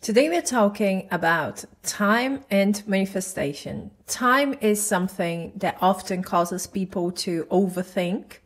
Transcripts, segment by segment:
Today we're talking about time and manifestation. Time is something that often causes people to overthink,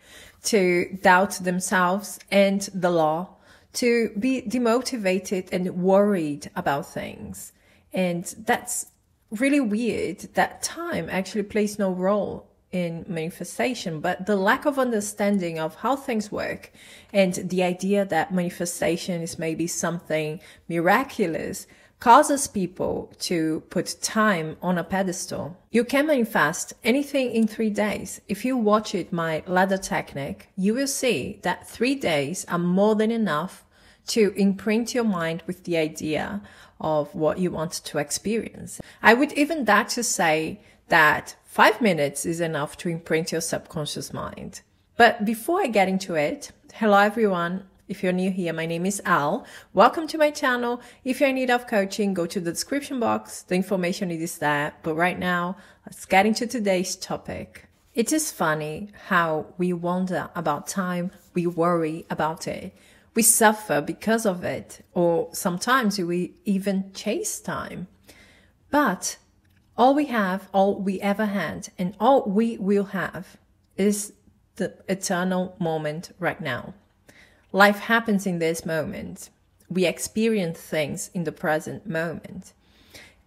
to doubt themselves and the law, to be demotivated and worried about things. And that's really weird that time actually plays no role in manifestation, but the lack of understanding of how things work and the idea that manifestation is maybe something miraculous causes people to put time on a pedestal. You can manifest anything in 3 days. If you watch my ladder technique, you will see that 3 days are more than enough to imprint your mind with the idea of what you want to experience. I would even dare to say that 5 minutes is enough to imprint your subconscious mind. But before I get into it, hello everyone. If you're new here, my name is Al. Welcome to my channel. If you're in need of coaching, go to the description box. The information is there. But right now, let's get into today's topic. It is funny how we wonder about time, we worry about it. We suffer because of it, or sometimes we even chase time. But all we ever had, and all we will have is the eternal moment right now. Life happens in this moment. We experience things in the present moment.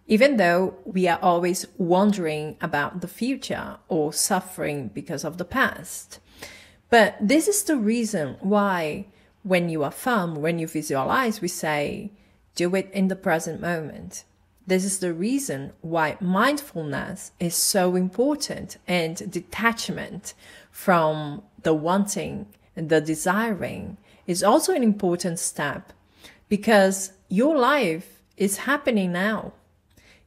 Even though we are always wondering about the future or suffering because of the past. But this is the reason why when you affirm, when you visualize, we say, do it in the present moment. This is the reason why mindfulness is so important, and detachment from the wanting and the desiring is also an important step, because your life is happening now.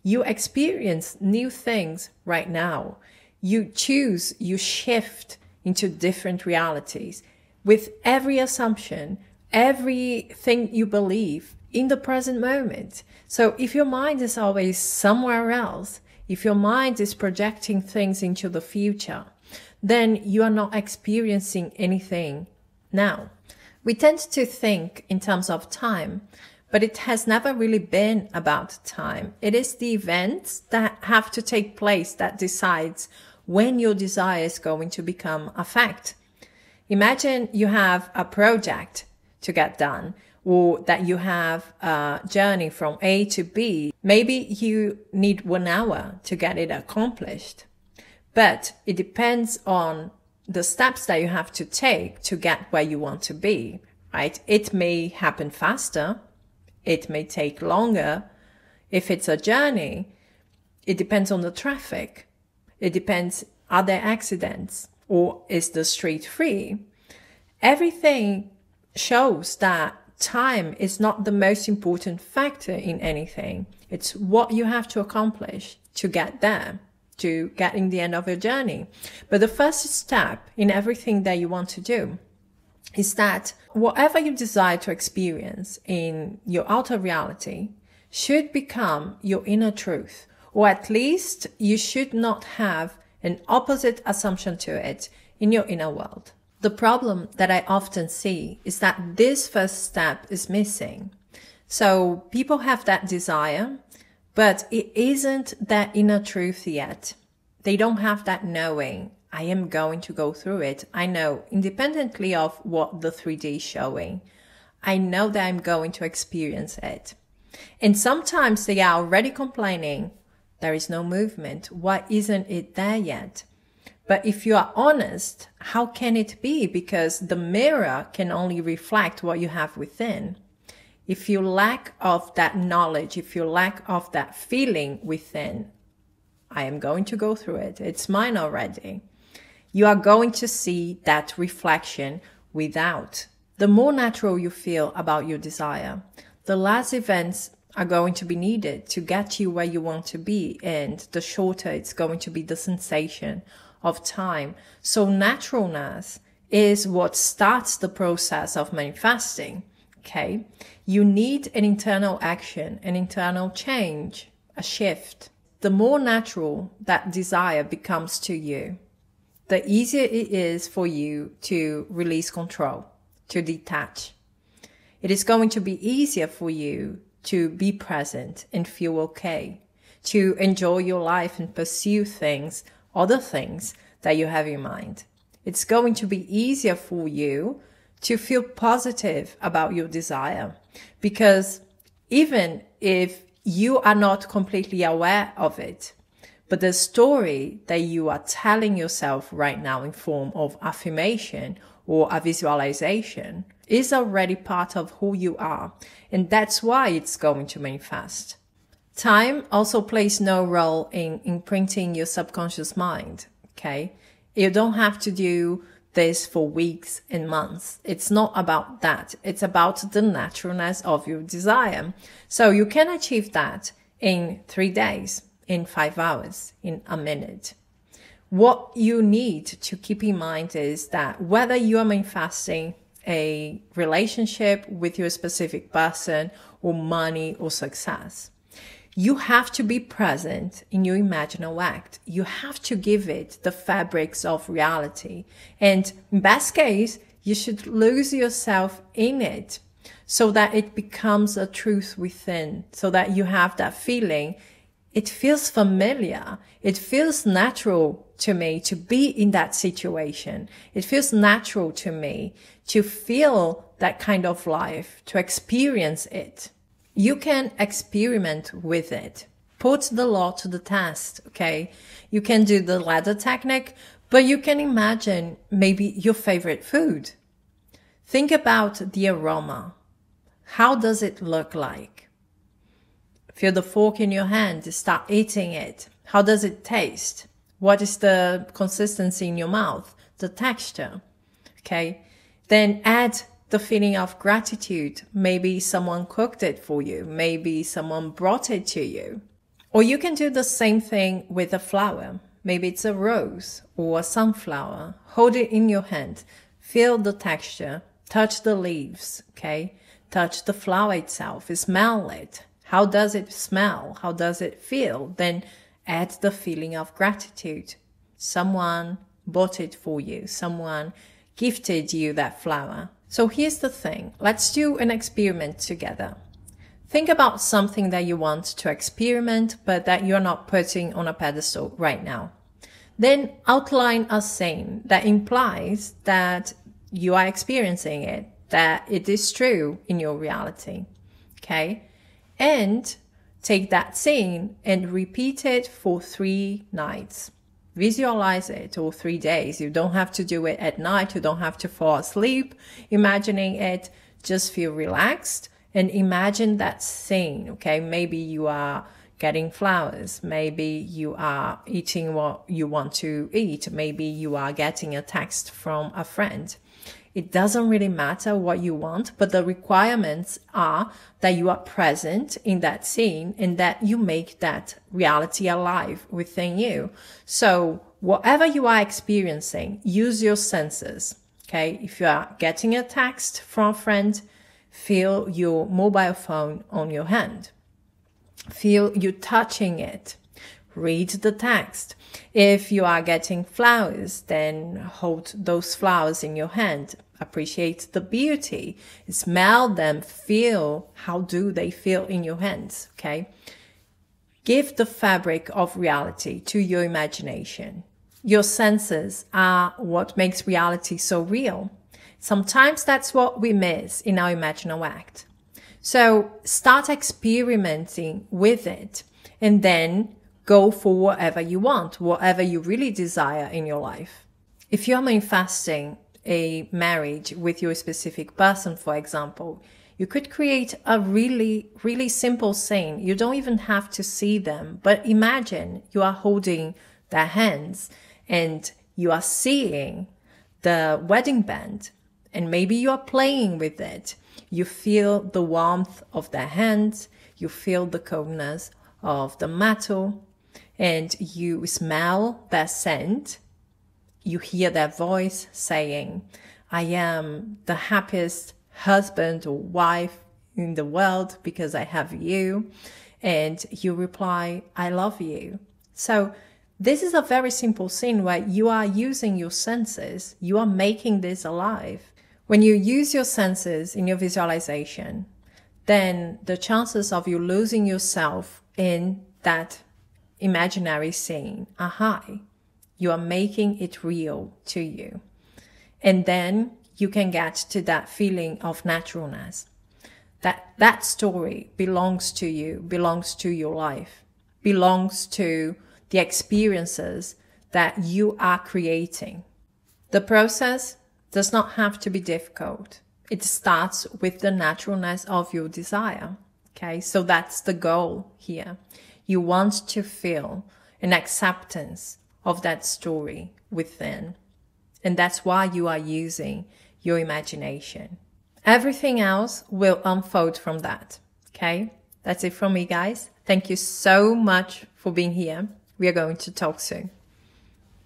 You experience new things right now. You choose, you shift into different realities with every assumption, everything you believe in the present moment. So if your mind is always somewhere else, if your mind is projecting things into the future, then you are not experiencing anything now. We tend to think in terms of time, but it has never really been about time. It is the events that have to take place that decides when your desire is going to become a fact. Imagine you have a project to get done, or that you have a journey from A to B. Maybe you need 1 hour to get it accomplished, but it depends on the steps that you have to take to get where you want to be, right? It may happen faster. It may take longer. If it's a journey, it depends on the traffic. It depends, are there accidents, or is the street free? Everything shows that time is not the most important factor in anything. It's what you have to accomplish to get there, to getting the end of your journey. But the first step in everything that you want to do is that whatever you desire to experience in your outer reality should become your inner truth, or at least you should not have an opposite assumption to it in your inner world. The problem that I often see is that this first step is missing. So people have that desire, but it isn't that inner truth yet. They don't have that knowing, I am going to go through it. I know, independently of what the 3D is showing, I know that I'm going to experience it. And sometimes they are already complaining, there is no movement. Why isn't it there yet? But if you are honest, how can it be? Because the mirror can only reflect what you have within. If you lack of that knowledge, if you lack of that feeling within, I am going to go through it. It's mine already. You are going to see that reflection without. The more natural you feel about your desire, the less events are going to be needed to get you where you want to be, and the shorter it's going to be the sensation of time. So naturalness is what starts the process of manifesting. Okay. You need an internal action, an internal change, a shift. The more natural that desire becomes to you, the easier it is for you to release control, to detach. It is going to be easier for you to be present and feel okay, to enjoy your life and pursue things, other things that you have in mind. It's going to be easier for you to feel positive about your desire, because even if you are not completely aware of it, but the story that you are telling yourself right now in form of affirmation or a visualization is already part of who you are. And that's why it's going to manifest. Time also plays no role in imprinting your subconscious mind. Okay. You don't have to do this for weeks and months. It's not about that. It's about the naturalness of your desire. So you can achieve that in 3 days, in 5 hours, in a minute. What you need to keep in mind is that whether you are manifesting a relationship with your specific person or money or success, you have to be present in your imaginal act. You have to give it the fabrics of reality. And in best case, you should lose yourself in it so that it becomes a truth within, so that you have that feeling. It feels familiar. It feels natural to me to be in that situation. It feels natural to me to feel that kind of life, to experience it. You can experiment with it. Put the law to the test, okay? You can do the ladder technique, but you can imagine maybe your favorite food. Think about the aroma. How does it look like? Feel the fork in your hand, start eating it. How does it taste? What is the consistency in your mouth? The texture, okay? Then add the feeling of gratitude. Maybe someone cooked it for you. Maybe someone brought it to you. Or you can do the same thing with a flower. Maybe it's a rose or a sunflower. Hold it in your hand. Feel the texture. Touch the leaves, okay? Touch the flower itself. Smell it. How does it smell? How does it feel? Then add the feeling of gratitude. Someone bought it for you. Someone gifted you that flower. So here's the thing. Let's do an experiment together. Think about something that you want to experiment, but that you're not putting on a pedestal right now. Then outline a scene that implies that you are experiencing it, that it is true in your reality. Okay? And take that scene and repeat it for 3 nights. Visualize it, or 3 days. You don't have to do it at night. You don't have to fall asleep imagining it. Just feel relaxed and imagine that scene, okay? Maybe you are getting flowers. Maybe you are eating what you want to eat. Maybe you are getting a text from a friend. It doesn't really matter what you want, but the requirements are that you are present in that scene and that you make that reality alive within you. So whatever you are experiencing, use your senses. Okay. If you are getting a text from a friend, feel your mobile phone on your hand. Feel you touching it. Read the text. If you are getting flowers, then hold those flowers in your hand. Appreciate the beauty. Smell them. Feel how do they feel in your hands. Okay. Give the fabric of reality to your imagination. Your senses are what makes reality so real. Sometimes that's what we miss in our imaginal act. So start experimenting with it and then go for whatever you want, whatever you really desire in your life. If you're manifesting a marriage with your specific person, for example, you could create a really, really simple scene. You don't even have to see them, but imagine you are holding their hands and you are seeing the wedding band and maybe you are playing with it. You feel the warmth of their hands. You feel the coldness of the metal and you smell their scent. You hear their voice saying, I am the happiest husband or wife in the world because I have you. And you reply, I love you. So this is a very simple scene where you are using your senses. You are making this alive. When you use your senses in your visualization, then the chances of you losing yourself in that imaginary scene are high. You are making it real to you. And then you can get to that feeling of naturalness. That story belongs to you, belongs to your life, belongs to the experiences that you are creating. The process does not have to be difficult. It starts with the naturalness of your desire. Okay, so that's the goal here. You want to feel an acceptance of that story within. And that's why you are using your imagination. Everything else will unfold from that. Okay, that's it from me, guys. Thank you so much for being here. We are going to talk soon.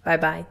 Bye-bye.